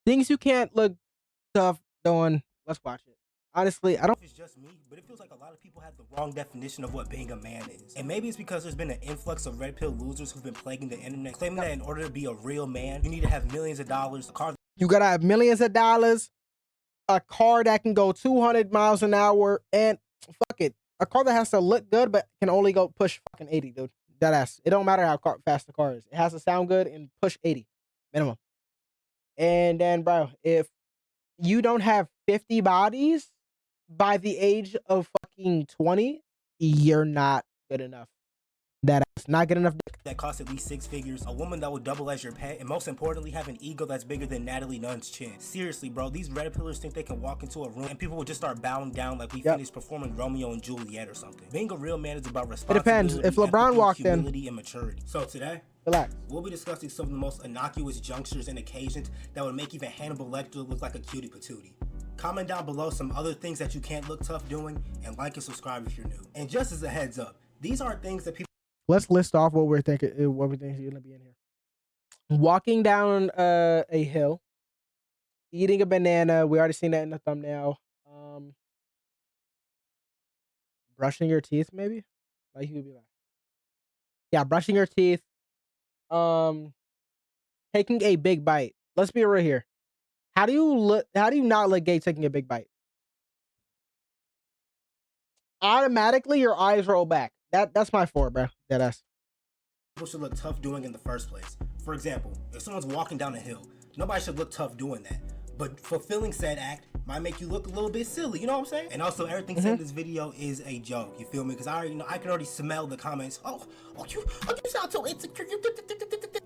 Things you can't look tough doing. Let's watch it. Honestly, I don't. If it's just me, but it feels like a lot of people have the wrong definition of what being a man is. And maybe it's because there's been an influx of red pill losers who've been plaguing the internet, claiming that in order to be a real man, you need to have millions of dollars, a car. You gotta have millions of dollars, a car that can go 200 miles an hour, and fuck it, a car that has to look good but can only go push fucking 80, dude. That ass. It don't matter how fast the car is. It has to sound good and push 80 minimum. And then, bro, if you don't have 50 bodies by the age of fucking 20, you're not good enough. That ass. Not good enough dick. That costs at least 6 figures, a woman that would double as your pet, and most importantly, have an ego that's bigger than Natalie Nunn's chin. Seriously, bro, these red pillars think they can walk into a room and people will just start bowing down like we finished performing Romeo and Juliet or something. Being a real man is about responsibility. It depends. If LeBron walked in, humility, and maturity. So today, relax. We'll be discussing some of the most innocuous junctures and occasions that would make even Hannibal Lecter look like a cutie patootie. Comment down below some other things that you can't look tough doing, and like and subscribe if you're new. And just as a heads up, these aren't things that people. Let's list off what we're thinking. What we think is gonna be in here. Walking down a hill, eating a banana. We already seen that in the thumbnail. Brushing your teeth, maybe. Like you could be like, yeah, brushing your teeth. Taking a big bite. Let's be real here. How do you not look gay taking a big bite? Automatically, your eyes roll back. That's my four, bro. Deadass. People should look tough doing in the first place. For example, if someone's walking down a hill, nobody should look tough doing that. But fulfilling said act might make you look a little bit silly, you know what I'm saying? And also, everything said in this video is a joke, you feel me? Because I can already smell the comments. You sound so insecure.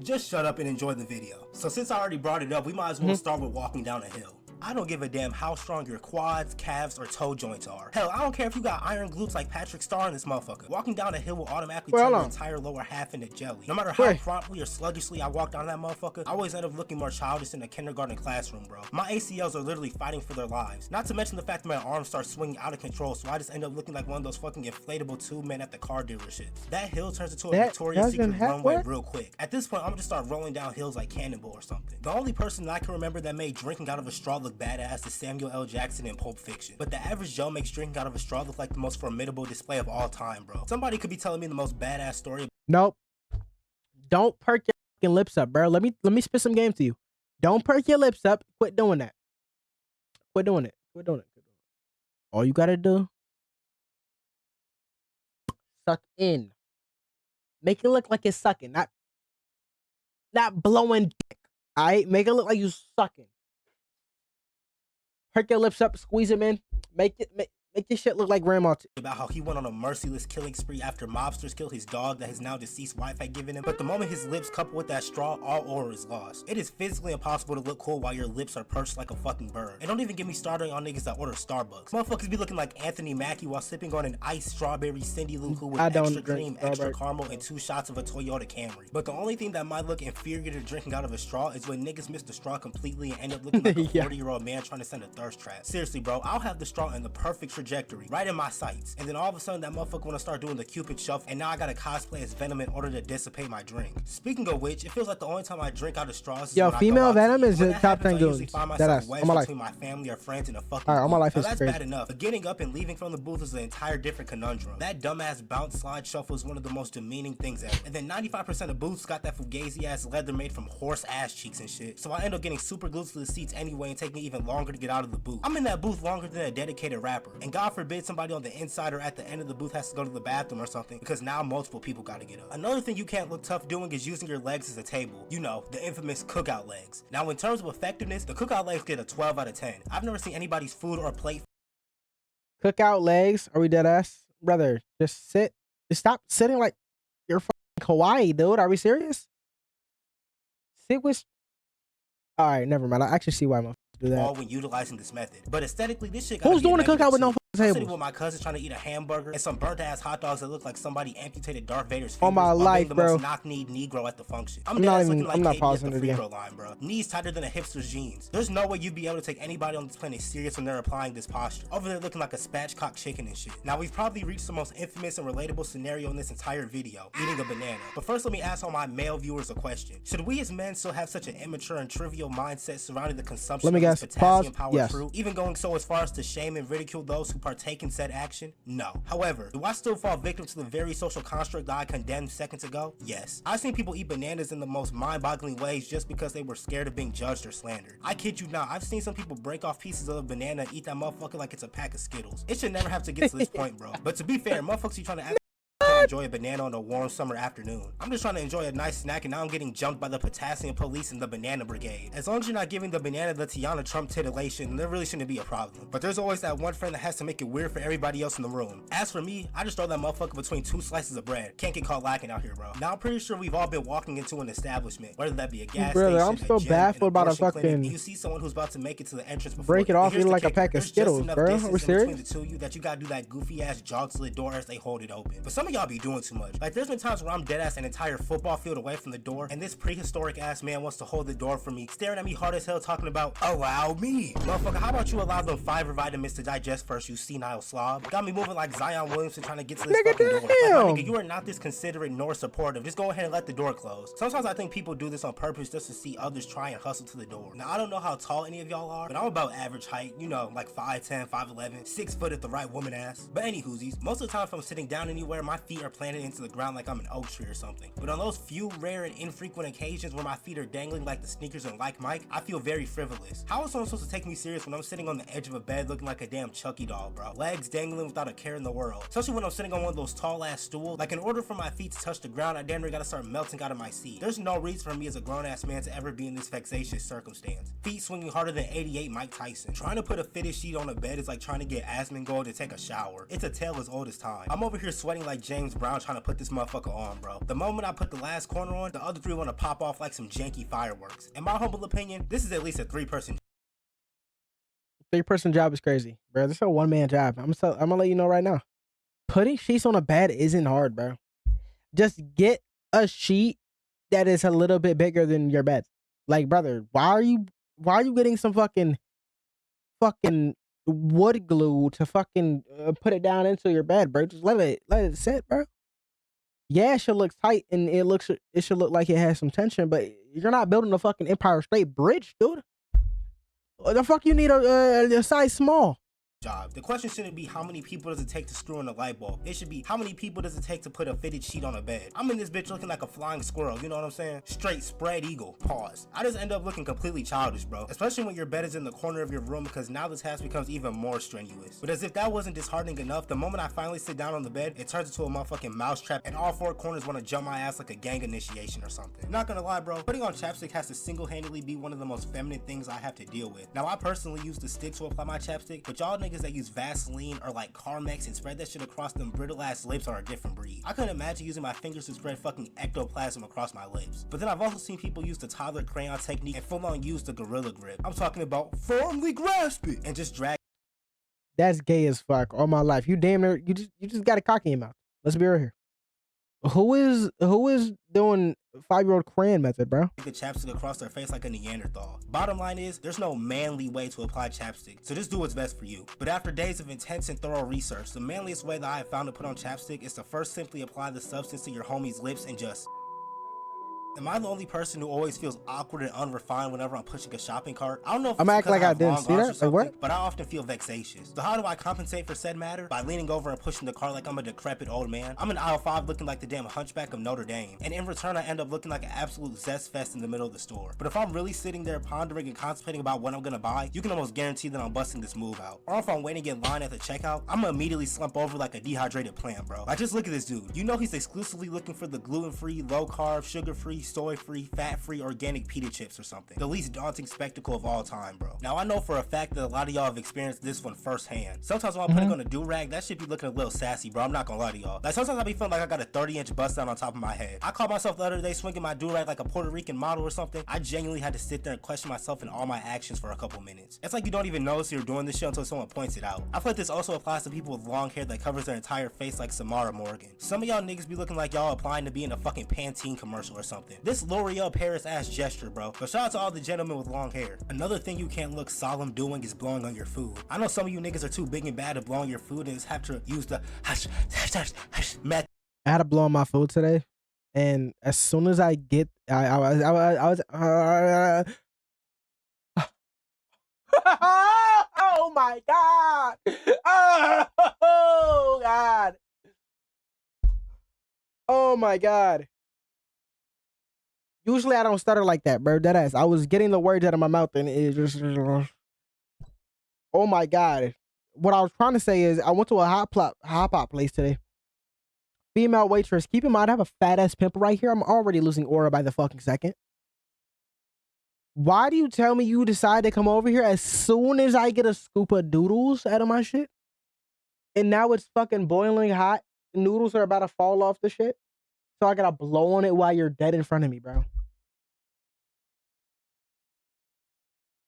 Just shut up and enjoy the video. So since I already brought it up, we might as well start with walking down a hill. I don't give a damn how strong your quads, calves, or toe joints are. Hell, I don't care if you got iron glutes like Patrick Starr in this motherfucker. Walking down a hill will automatically turn your entire lower half into jelly. No matter how promptly or sluggishly I walk down that motherfucker, I always end up looking more childish in a kindergarten classroom, bro. My ACLs are literally fighting for their lives. Not to mention the fact that my arms start swinging out of control, so I just end up looking like one of those fucking inflatable tube men at the car dealership. That hill turns into a Victoria's Secret runway real quick. At this point, I'm gonna just start rolling down hills like Cannonball or something. The only person that I can remember that made drinking out of a straw look badass is Samuel L. Jackson in Pulp Fiction. But the average Joe makes drinking out of a straw look like the most formidable display of all time, bro. Somebody could be telling me the most badass story. Nope. Don't perk your fucking lips up, bro. Let me spit some game to you. Don't perk your lips up. Quit doing that. Quit doing it. Quit doing it. All you gotta do, suck in. Make it look like it's sucking, not blowing dick. Alright? Make it look like you sucking. Perk your lips up, squeeze them in, make this shit look like grandma. About how he went on a merciless killing spree after mobsters killed his dog that his now deceased wife had given him. But the moment his lips couple with that straw, all aura is lost. It is physically impossible to look cool while your lips are perched like a fucking bird. And don't even get me started on niggas that order Starbucks. Motherfuckers be looking like Anthony Mackie while sipping on an iced strawberry Cindy Lou Who with extra cream, extra caramel, and 2 shots of a Toyota Camry. But the only thing that might look inferior to drinking out of a straw is when niggas miss the straw completely and end up looking like a 40-year-old man trying to send a thirst trap. Seriously, bro, I'll have the straw in the perfect trajectory, right in my sights, and then all of a sudden that motherfucker wanna start doing the Cupid shuffle, and now I gotta cosplay as Venom in order to dissipate my drink. Speaking of which, it feels like the only time I drink out of straws is when female Venom is the top 10 goons. That's between my family or friends in a fucking all my life is that's crazy. Bad enough, but getting up and leaving from the booth is an entire different conundrum. That dumbass bounce slide shuffle is one of the most demeaning things ever. And then 95% of booths got that fugazi ass leather made from horse ass cheeks and shit, so I end up getting super glued to the seats anyway and taking even longer to get out of the booth. I'm in that booth longer than a dedicated rapper, and God forbid somebody on the inside or at the end of the booth has to go to the bathroom or something, because now multiple people gotta get up. Another thing you can't look tough doing is using your legs as a table. You know, the infamous cookout legs. Now in terms of effectiveness, the cookout legs get a 12 out of 10. I've never seen anybody's food or plate. Cookout legs? Are we dead ass? Brother, just sit. Just stop sitting like you're fucking Hawaii, dude. Are we serious? Sit with... Alright, never mind. I actually see why I'm do that. All when utilizing this method. But aesthetically, this shit who's doing a cookout with no I'm sitting tables. with my cousins trying to eat a hamburger and some burnt ass hot dogs that look like somebody amputated Darth Vader's On fingers my while being life, the bro. most knock-kneed Negro at the function. I'm I'm not dead ass even. looking like I'm not KD at pausing the it free again. throw line, bro. Knees tighter than a hipster's jeans. There's no way you'd be able to take anybody on this planet serious when they're applying this posture. Over there looking like a spatchcock chicken and shit. Now we've probably reached the most infamous and relatable scenario in this entire video, eating a banana. But first let me ask all my male viewers a question. Should we as men still have such an immature and trivial mindset surrounding the consumption Let me of this guess. Pause. potassium-powered Yes. fruit? Even going so as far as to shame and ridicule those who partake in said action? No. However, do I still fall victim to the very social construct that I condemned seconds ago? Yes. I've seen people eat bananas in the most mind-boggling ways just because they were scared of being judged or slandered. I kid you not, I've seen some people break off pieces of a banana and eat that motherfucker like it's a pack of Skittles. It should never have to get to this point, bro. But to be fair, motherfuckers be trying to act enjoy a banana on a warm summer afternoon. I'm just trying to enjoy a nice snack and now I'm getting jumped by the potassium police and the banana brigade. As long as you're not giving the banana the Tiana Trump titillation, there really shouldn't be a problem. But there's always that one friend that has to make it weird for everybody else in the room. As for me, I just throw that motherfucker between two slices of bread. Can't get caught lacking out here, bro. Now I'm pretty sure we've all been walking into an establishment, whether that be a gas Brother, station, I'm still a gym, baffled an about a abortion clinic, fucking- and you see someone who's about to make it to the entrance before Break it you. off But here's eating the like a kicker. pack of There's just Skittles, enough bro. distance Are we in serious? between the two of you that you gotta do that goofy ass jog to the door as they hold it open. But some of y'all be doing too much. Like there's been times where I'm dead ass an entire football field away from the door, and this prehistoric ass man wants to hold the door for me, staring at me hard as hell, talking about allow me. Motherfucker, how about you allow them fiber vitamins to digest first, you senile slob? Got me moving like Zion Williamson trying to get to this Nigga, fucking door. Like, my damn. nigga, you are not this considerate nor supportive. Just go ahead and let the door close. Sometimes I think people do this on purpose just to see others try and hustle to the door. Now I don't know how tall any of y'all are, but I'm about average height, you know, like 5'10", 5'11", 6 foot if the right woman ass. But any hoosies, most of the time if I'm sitting down anywhere, my feet are planted into the ground like I'm an oak tree or something. But on those few rare and infrequent occasions where my feet are dangling like the sneakers in Like Mike, I feel very frivolous. How is someone supposed to take me serious when I'm sitting on the edge of a bed looking like a damn Chucky doll, bro? Legs dangling without a care in the world. Especially when I'm sitting on one of those tall ass stools. Like in order for my feet to touch the ground, I damn near gotta start melting out of my seat. There's no reason for me as a grown ass man to ever be in this vexatious circumstance. Feet swinging harder than 88 Mike Tyson. Trying to put a fitted sheet on a bed is like trying to get Asmongold to take a shower. It's a tale as old as time. I'm over here sweating like James Brown trying to put this motherfucker on, bro. The moment I put the last corner on, the other three want to pop off like some janky fireworks. In my humble opinion, this is at least a 3-person 3-person job is crazy, bro. This is a 1-man job. I'm gonna let you know right now. Putting sheets on a bed isn't hard, bro. Just get a sheet that is a little bit bigger than your bed. Like, brother, why are you getting some fucking wood glue to fucking put it down into your bed, bro? Just let it sit, bro. Yeah, it should look tight and it should look like it has some tension, but you're not building a fucking Empire State Bridge, dude. The fuck you need a size small? job. The question shouldn't be how many people does it take to screw in a light bulb. It should be how many people does it take to put a fitted sheet on a bed. I'm in this bitch looking like a flying squirrel, you know what I'm saying? Straight spread eagle. Pause. I just end up looking completely childish, bro. Especially when your bed is in the corner of your room, because now the task becomes even more strenuous. But as if that wasn't disheartening enough, the moment I finally sit down on the bed, it turns into a motherfucking mousetrap and all four corners want to jump my ass like a gang initiation or something. Not gonna lie, bro, putting on chapstick has to single-handedly be one of the most feminine things I have to deal with. Now I personally use the stick to apply my chapstick, but y'all niggas that use Vaseline or like Carmex and spread that shit across them brittle ass lips are a different breed. I couldn't imagine using my fingers to spread fucking ectoplasm across my lips. But then I've also seen people use the toddler crayon technique and full on use the gorilla grip. I'm talking about firmly grasp it and just drag. That's gay as fuck. All my life, you damn near you just got a cock in your mouth. Let's be real here. Who is doing 5-year-old crayon method, bro? The chapstick across their face like a Neanderthal. Bottom line is, there's no manly way to apply chapstick, so just do what's best for you. But after days of intense and thorough research, the manliest way that I have found to put on chapstick is to first simply apply the substance to your homie's lips and just... Am I the only person who always feels awkward and unrefined whenever I'm pushing a shopping cart? I don't know if I'm it's acting because like I have didn't long see arms that. or something, Like, what? but I often feel vexatious. So how do I compensate for said matter? By leaning over and pushing the cart like I'm a decrepit old man. I'm in aisle 5 looking like the damn hunchback of Notre Dame, and in return I end up looking like an absolute zest fest in the middle of the store. But if I'm really sitting there pondering and contemplating about what I'm gonna buy, you can almost guarantee that I'm busting this move out. Or if I'm waiting in line at the checkout, I'm gonna immediately slump over like a dehydrated plant, bro. Like, just look at this dude. You know he's exclusively looking for the gluten-free, low-carb, sugar-free, soy-free, fat-free, organic pita chips or something. The least daunting spectacle of all time, bro. Now, I know for a fact that a lot of y'all have experienced this one firsthand. Sometimes when I put it on a do-rag, that shit be looking a little sassy, bro. I'm not gonna lie to y'all. Like, sometimes I be feeling like I got a 30-inch bust down on top of my head. I caught myself the other day swinging my do-rag like a Puerto Rican model or something. I genuinely had to sit there and question myself and all my actions for a couple minutes. It's like you don't even notice you're doing this shit until someone points it out. I feel like this also applies to people with long hair that covers their entire face like Samara Morgan. Some of y'all niggas be looking like y'all applying to be in a fucking Pantene commercial or something. This L'Oreal Paris ass gesture, bro. But shout out to all the gentlemen with long hair. Another thing you can't look solemn doing is blowing on your food. I know some of you niggas are too big and bad at blowing your food and just have to use the method. I had to blow on my food today, and as soon as I get, I was oh my god! Oh god! Oh my god! Usually I don't stutter like that, bro. Deadass. I was getting the words out of my mouth, and it just. Oh my god! What I was trying to say is, I went to a hot pot place today. Female waitress. Keep in mind, I have a fat ass pimple right here. I'm already losing aura by the fucking second. Why do you tell me you decide to come over here as soon as I get a scoop of noodles out of my shit? And now it's fucking boiling hot. Noodles are about to fall off the shit. So I gotta blow on it while you're dead in front of me, bro.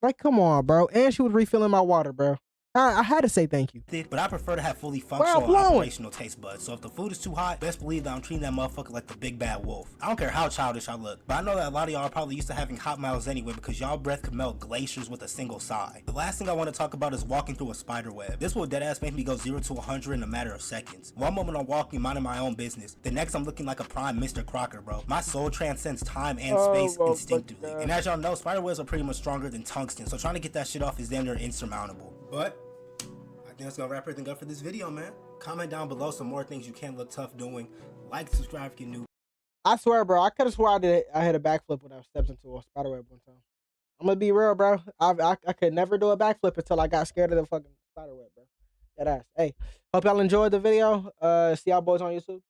Like, come on, bro. And she was refilling my water, bro. I had to say thank you. But I prefer to have fully functional operational taste buds. So if the food is too hot, best believe that I'm treating that motherfucker like the big bad wolf. I don't care how childish I look, but I know that a lot of y'all are probably used to having hot mouths anyway because y'all breath can melt glaciers with a single sigh. The last thing I want to talk about is walking through a spider web. This will deadass make me go 0 to 100 in a matter of seconds. One moment I'm walking, minding my own business. The next I'm looking like a prime Mr. Crocker, bro. My soul transcends time and space instinctively. And as y'all know, spider webs are pretty much stronger than tungsten, so trying to get that shit off is damn near insurmountable. But I think that's gonna wrap everything up for this video, man. Comment down below some more things you can't look tough doing. Like, subscribe if you're new. I swear, bro, I could have swore I hit a backflip when I stepped into a spiderweb one time. I'm gonna be real, bro. I could never do a backflip until I got scared of the fucking spiderweb, bro. That ass. Hey, hope y'all enjoyed the video. See y'all boys on YouTube.